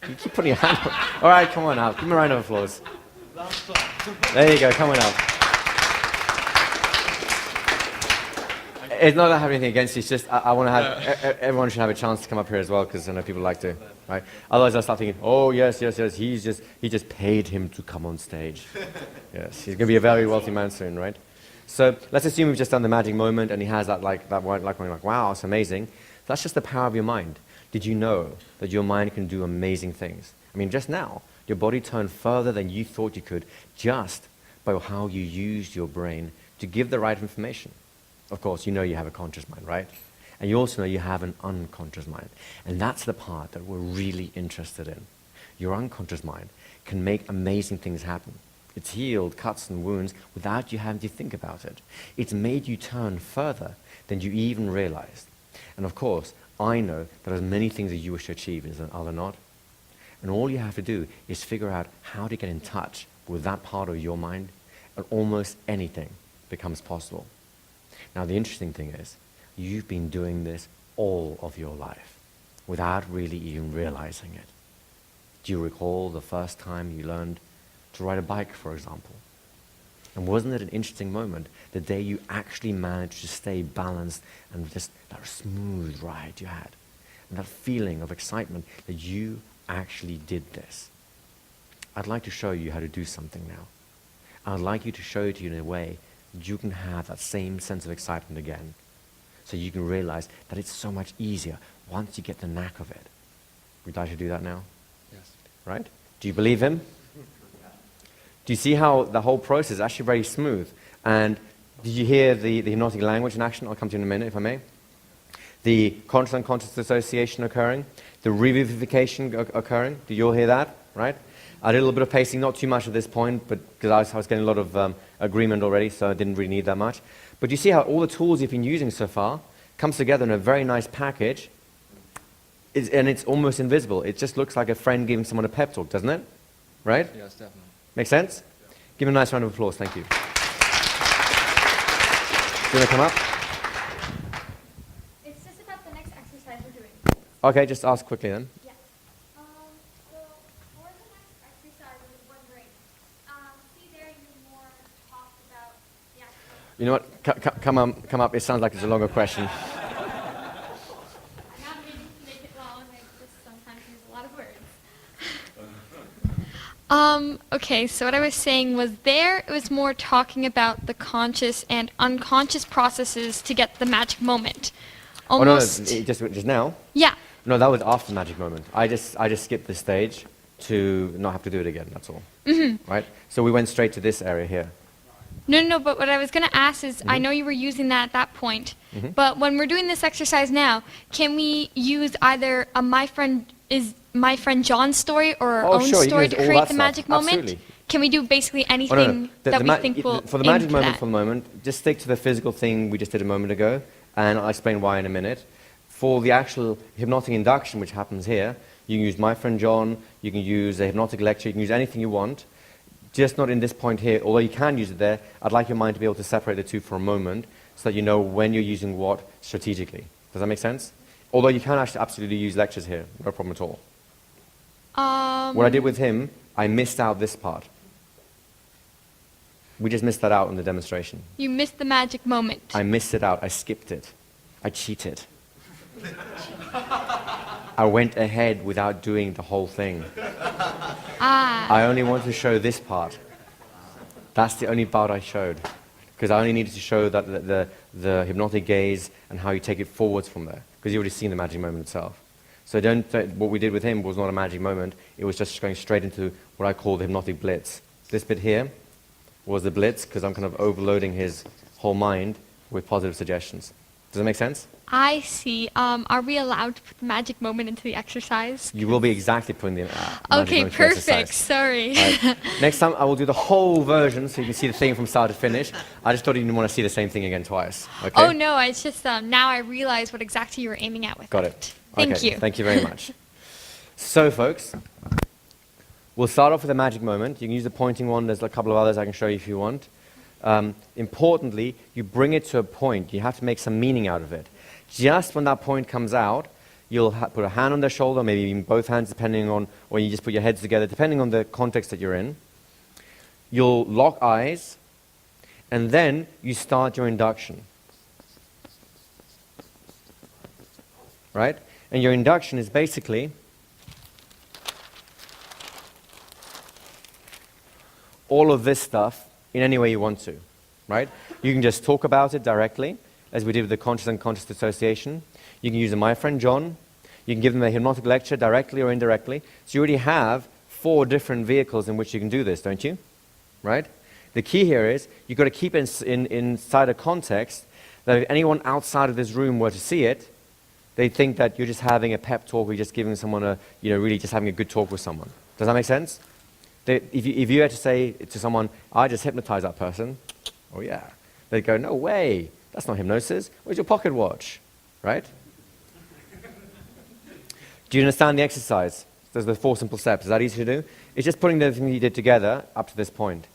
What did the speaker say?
You keep putting your hand on. All right, come on out. Give me a round of applause. There you go, come on out. It's not that I have anything against you, it's just I want to have, everyone should have a chance to come up here as well, because I know people like to, right? Otherwise I'll start thinking, oh yes, he just paid him to come on stage. Yes, he's going to be a very wealthy man soon, right? So let's assume we've just done the magic moment and he has that wow, it's amazing. That's just the power of your mind. Did you know that your mind can do amazing things? I mean, just now, your body turned further than you thought you could just by how you used your brain to give the right information. Of course, you know you have a conscious mind, right? And you also know you have an unconscious mind. And that's the part that we're really interested in. Your unconscious mind can make amazing things happen. It's healed cuts and wounds without you having to think about it. It's made you turn further than you even realized. And of course, I know that there's many things that you wish to achieve, are there not? And all you have to do is figure out how to get in touch with that part of your mind, and almost anything becomes possible. Now, the interesting thing is, you've been doing this all of your life without really even realizing it. Do you recall the first time you learned to ride a bike, for example? And wasn't it an interesting moment, the day you actually managed to stay balanced and just that smooth ride you had, and that feeling of excitement that you actually did this? I'd like to show you how to do something now. I'd like you to show it to you in a way that you can have that same sense of excitement again, so you can realize that it's so much easier once you get the knack of it. Would you like to do that now? Yes. Right? Do you believe him? Do you see how the whole process is actually very smooth? And did you hear the hypnotic language in action? I'll come to you in a minute, if I may. The conscious-unconscious association occurring, the revivification occurring. Do you all hear that? Right? I did a little bit of pacing, not too much at this point, but because I was getting a lot of agreement already, so I didn't really need that much. But you see how all the tools you've been using so far comes together in a very nice package, and it's almost invisible. It just looks like a friend giving someone a pep talk, doesn't it? Right? Yes, definitely. Make sense? Give him a nice round of applause. Thank you. Do you want to come up? It's just about the next exercise we're doing. Okay, just ask quickly then. Yes. So for the next exercise, I was wondering, see there you more talked about the actual... You know what? Come up. It sounds like it's a longer question. I'm not meaning to make it long, I just sometimes use a lot of words. Okay, so what I was saying was it was more talking about the conscious and unconscious processes to get the magic moment. Almost. Oh no, just now? Yeah. No, that was after the magic moment. I just skipped this stage to not have to do it again, that's all. Mm-hmm. Right? So we went straight to this area here. No, but what I was going to ask is, I know you were using that at that point, but when we're doing this exercise now, can we use either a My Friend John's story or our own story to create the magic moment? Absolutely. Can we do basically anything that we think will for the magic moment for the moment, just stick to the physical thing we just did a moment ago, and I'll explain why in a minute. For the actual hypnotic induction, which happens here, you can use My Friend John, you can use a hypnotic lecture, you can use anything you want, just not in this point here, although you can use it there. I'd like your mind to be able to separate the two for a moment so that you know when you're using what strategically. Does that make sense? Although you can actually absolutely use lectures here, no problem at all. What I did with him, I missed out this part. We just missed that out in the demonstration. You missed the magic moment. I missed it out. I skipped it. I cheated. I went ahead without doing the whole thing. I only wanted to show this part. That's the only part I showed. Because I only needed to show that the hypnotic gaze and how you take it forwards from there. Because you've already seen the magic moment itself. So what we did with him was not a magic moment. It was just going straight into what I call the hypnotic blitz. This bit here was the blitz, because I'm kind of overloading his whole mind with positive suggestions. Does that make sense? I see. Are we allowed to put the magic moment into the exercise? You will be exactly putting the magic okay, moment into the perfect. exercise. Sorry. Right. Next time I will do the whole version so you can see the thing from start to finish. I just thought you didn't want to see the same thing again twice. Okay? Oh no, it's just now I realize what exactly you were aiming at with Got that. it. Thank okay. you. Thank you very much. So folks, we'll start off with a magic moment. You can use the pointing one. There's a couple of others I can show you if you want. Importantly, you bring it to a point. You have to make some meaning out of it. Just when that point comes out, You'll put a hand on their shoulder, maybe even both hands, depending on, or you just put your heads together, depending on the context that you're in. You'll lock eyes, and then you start your induction. Right? And your induction is basically all of this stuff in any way you want to, right? You can just talk about it directly, as we did with the conscious and unconscious dissociation. You can use a My Friend John. You can give them a hypnotic lecture directly or indirectly. So you already have 4 different vehicles in which you can do this, don't you? Right? The key here is you've got to keep it inside a context that if anyone outside of this room were to see it, they think that you're just having a pep talk, or you're just giving someone a, really just having a good talk with someone. Does that make sense? If you had to say to someone, I just hypnotized that person, oh yeah, they'd go, no way, that's not hypnosis. Where's your pocket watch? Right? Do you understand the exercise? There's the 4 simple steps. Is that easy to do? It's just putting everything you did together up to this point.